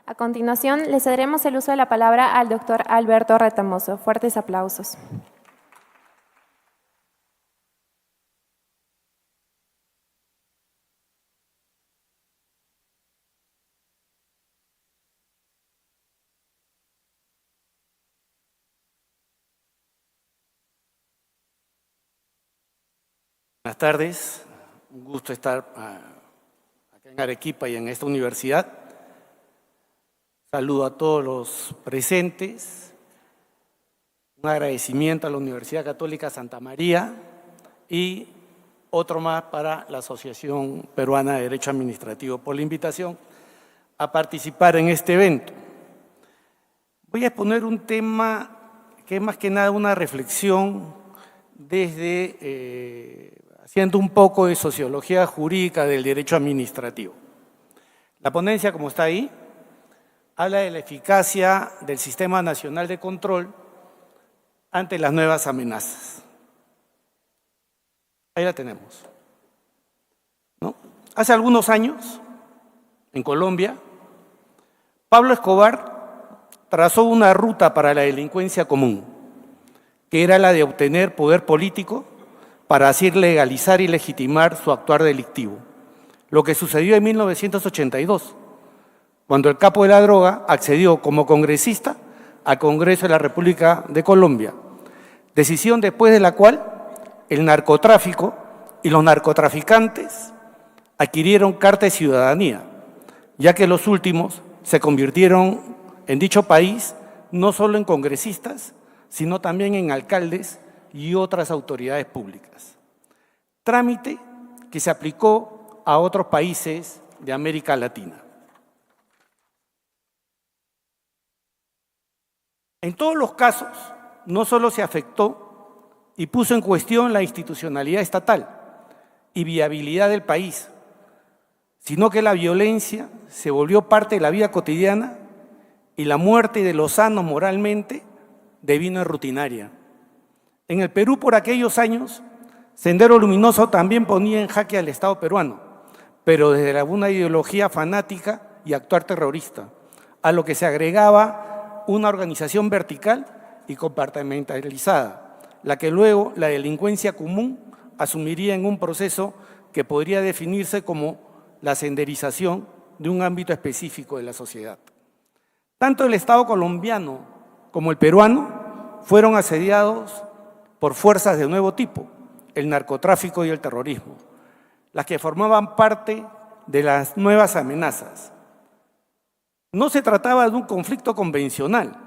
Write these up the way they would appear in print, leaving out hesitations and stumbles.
A continuación, le cederemos el uso de la palabra al doctor Alberto Retamoso. Fuertes aplausos. Buenas tardes, un gusto estar acá en Arequipa y en esta universidad. Saludo a todos los presentes, un agradecimiento a la Universidad Católica Santa María y otro más para la Asociación Peruana de Derecho Administrativo por la invitación a participar en este evento. Voy a exponer un tema que es más que nada una reflexión desde haciendo un poco de sociología jurídica del derecho administrativo. La ponencia, como está ahí, habla de la eficacia del Sistema Nacional de Control ante las nuevas amenazas. Ahí la tenemos, ¿no? Hace algunos años, en Colombia, Pablo Escobar trazó una ruta para la delincuencia común, que era la de obtener poder político para así legalizar y legitimar su actuar delictivo. Lo que sucedió en 1982, cuando el capo de la droga accedió como congresista al Congreso de la República de Colombia, decisión después de la cual el narcotráfico y los narcotraficantes adquirieron carta de ciudadanía, ya que los últimos se convirtieron en dicho país no solo en congresistas, sino también en alcaldes y otras autoridades públicas. Trámite que se aplicó a otros países de América Latina. En todos los casos, no solo se afectó y puso en cuestión la institucionalidad estatal y viabilidad del país, sino que la violencia se volvió parte de la vida cotidiana y la muerte de los sanos moralmente devino rutinaria. En el Perú, por aquellos años, Sendero Luminoso también ponía en jaque al Estado peruano, pero desde una ideología fanática y actuar terrorista, a lo que se agregaba una organización vertical y compartimentalizada, la que luego la delincuencia común asumiría en un proceso que podría definirse como la senderización de un ámbito específico de la sociedad. Tanto el Estado colombiano como el peruano fueron asediados por fuerzas de nuevo tipo, el narcotráfico y el terrorismo, las que formaban parte de las nuevas amenazas. No se trataba de un conflicto convencional,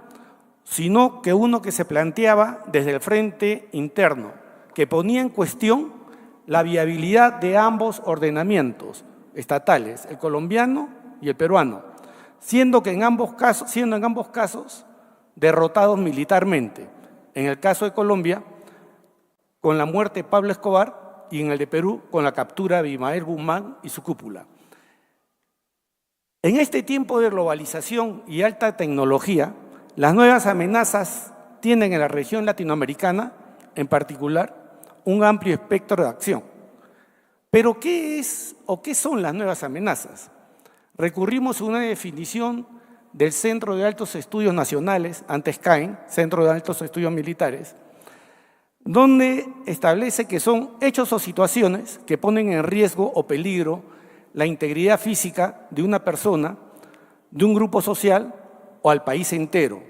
sino que uno que se planteaba desde el frente interno, que ponía en cuestión la viabilidad de ambos ordenamientos estatales, el colombiano y el peruano, siendo en ambos casos derrotados militarmente. En el caso de Colombia, con la muerte de Pablo Escobar, y en el de Perú, con la captura de Abimael Guzmán y su cúpula. En este tiempo de globalización y alta tecnología, las nuevas amenazas tienen en la región latinoamericana, en particular, un amplio espectro de acción. Pero, ¿qué es o qué son las nuevas amenazas? Recurrimos a una definición del Centro de Altos Estudios Nacionales, antes CAEN, Centro de Altos Estudios Militares, donde establece que son hechos o situaciones que ponen en riesgo o peligro la integridad física de una persona, de un grupo social o al país entero,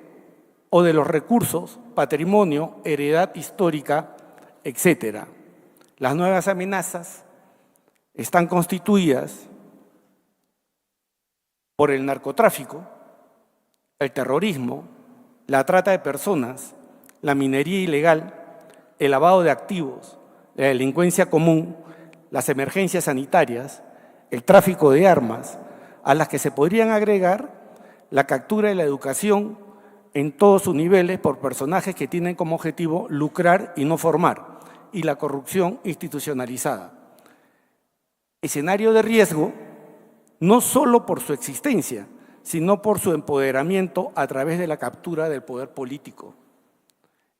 o de los recursos, patrimonio, heredad histórica, etc. Las nuevas amenazas están constituidas por el narcotráfico, el terrorismo, la trata de personas, la minería ilegal, el lavado de activos, la delincuencia común, las emergencias sanitarias, el tráfico de armas, a las que se podrían agregar la captura de la educación en todos sus niveles por personajes que tienen como objetivo lucrar y no formar, y la corrupción institucionalizada. Escenario de riesgo no solo por su existencia, sino por su empoderamiento a través de la captura del poder político.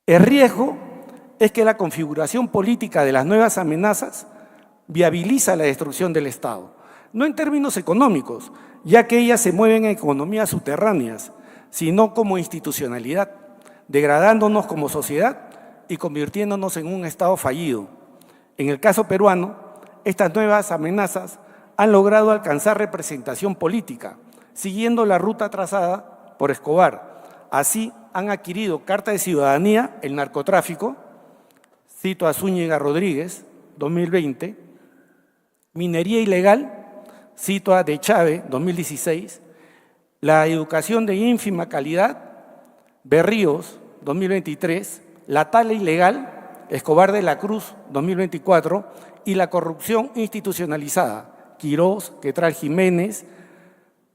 El riesgo es que la configuración política de las nuevas amenazas viabiliza la destrucción del Estado, no en términos económicos, ya que ellas se mueven en economías subterráneas, sino como institucionalidad, degradándonos como sociedad y convirtiéndonos en un Estado fallido. En el caso peruano, estas nuevas amenazas han logrado alcanzar representación política, siguiendo la ruta trazada por Escobar. Así han adquirido carta de ciudadanía el narcotráfico, cito a Zúñiga Rodríguez, 2020, minería ilegal, cito a De Chávez, 2016, la educación de ínfima calidad, Berríos, 2023, la tala ilegal, Escobar de la Cruz, 2024, y la corrupción institucionalizada, Quirós, Quetral Jiménez,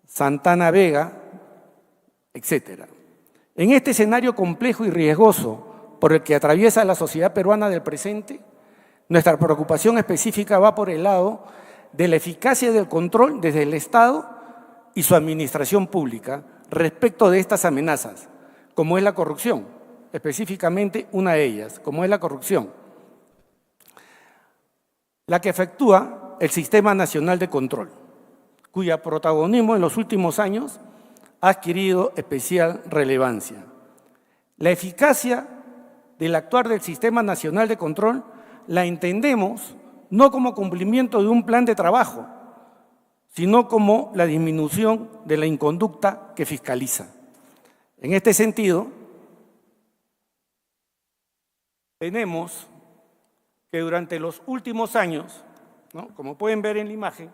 Santana Vega, etc. En este escenario complejo y riesgoso por el que atraviesa la sociedad peruana del presente, nuestra preocupación específica va por el lado de la eficacia del control desde el Estado y su administración pública respecto de estas amenazas, como es la corrupción, específicamente una de ellas, como es la corrupción, la que efectúa el Sistema Nacional de Control, cuya protagonismo en los últimos años ha adquirido especial relevancia. La eficacia del actuar del Sistema Nacional de Control la entendemos no como cumplimiento de un plan de trabajo, sino como la disminución de la inconducta que fiscaliza. En este sentido, tenemos que durante los últimos años, ¿no?, como pueden ver en la imagen,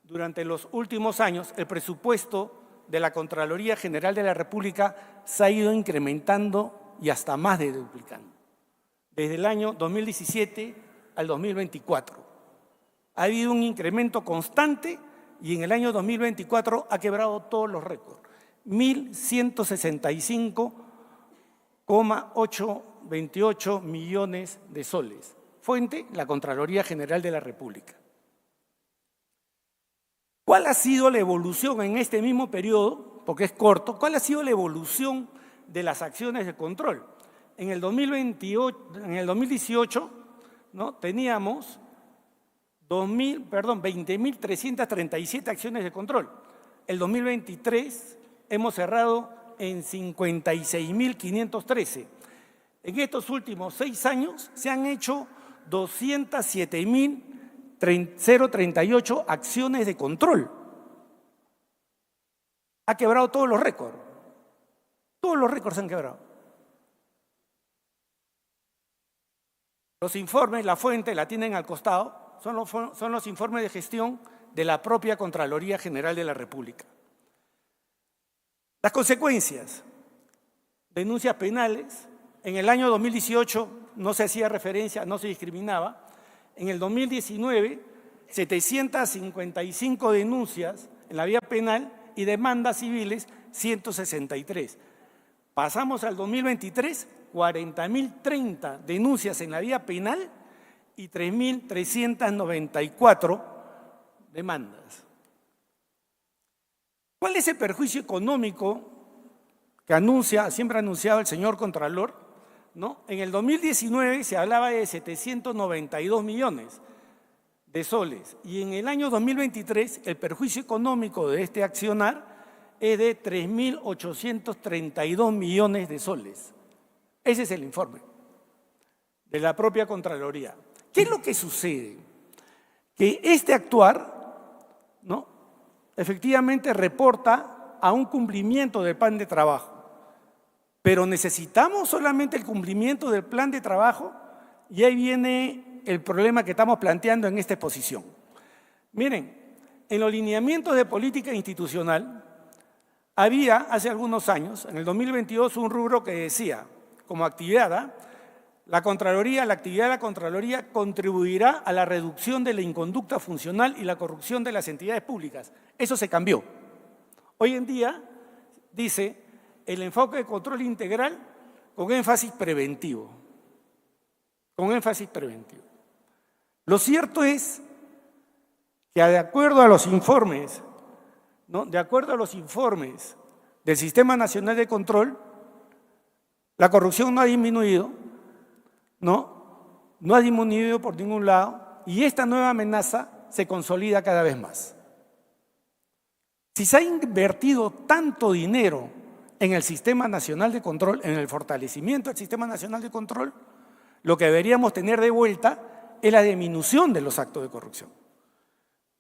durante los últimos años el presupuesto de la Contraloría General de la República se ha ido incrementando y hasta más de duplicando. Desde el año 2017 al 2024. Ha habido un incremento constante y en el año 2024 ha quebrado todos los récords. 1.165,828 millones de soles. Fuente, la Contraloría General de la República. ¿Cuál ha sido la evolución en este mismo periodo? Porque es corto. ¿Cuál ha sido la evolución de las acciones de control? En el 2018, ¿no?, teníamos 20.337 acciones de control. El 2023 hemos cerrado en 56.513. En estos últimos 6 años se han hecho 207.038 acciones de control. Ha quebrado todos los récords. Todos los récords se han quebrado. Los informes, la fuente la tienen al costado, son los informes de gestión de la propia Contraloría General de la República. Las consecuencias, denuncias penales, en el año 2018 no se hacía referencia, no se discriminaba, en el 2019 755 denuncias en la vía penal y demandas civiles 163. Pasamos al 2023, 40.030 denuncias en la vía penal y 3.394 demandas. ¿Cuál es el perjuicio económico que siempre ha anunciado el señor Contralor? ¿No? En el 2019 se hablaba de 792 millones de soles y en el año 2023 el perjuicio económico de este accionar es de 3.832 millones de soles. Ese es el informe de la propia Contraloría. ¿Qué es lo que sucede? Que este actuar, ¿no?, efectivamente reporta a un cumplimiento del plan de trabajo, pero necesitamos solamente el cumplimiento del plan de trabajo y ahí viene el problema que estamos planteando en esta exposición. Miren, en los lineamientos de política institucional había hace algunos años, en el 2022, un rubro que decía, como actividad, la actividad de la Contraloría contribuirá a la reducción de la inconducta funcional y la corrupción de las entidades públicas. Eso se cambió. Hoy en día dice el enfoque de control integral con énfasis preventivo. Con énfasis preventivo. Lo cierto es que de acuerdo a los informes, ¿no?, de acuerdo a los informes del Sistema Nacional de Control, la corrupción no ha disminuido, no ha disminuido por ningún lado y esta nueva amenaza se consolida cada vez más. Si se ha invertido tanto dinero en el Sistema Nacional de Control, en el fortalecimiento del Sistema Nacional de Control, lo que deberíamos tener de vuelta es la disminución de los actos de corrupción.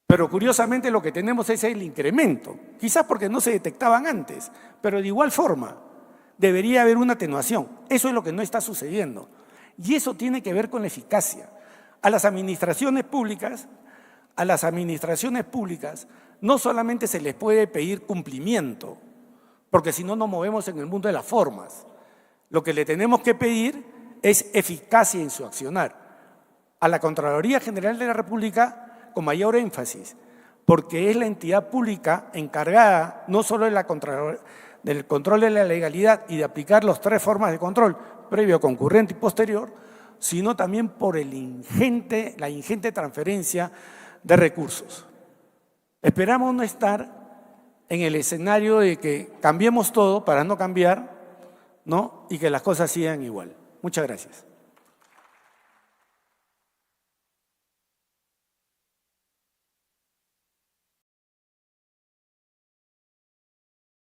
Pero curiosamente lo que tenemos es el incremento, quizás porque no se detectaban antes, pero de igual forma debería haber una atenuación. Eso es lo que no está sucediendo. Y eso tiene que ver con la eficacia. A las administraciones públicas no solamente se les puede pedir cumplimiento, porque si no nos movemos en el mundo de las formas. Lo que le tenemos que pedir es eficacia en su accionar. A la Contraloría General de la República con mayor énfasis, porque es la entidad pública encargada no solo del control de la legalidad y de aplicar las 3 formas de control, previo, concurrente y posterior, sino también por la ingente transferencia de recursos. Esperamos no estar en el escenario de que cambiemos todo para no cambiar, ¿no? Y que las cosas sigan igual. Muchas gracias.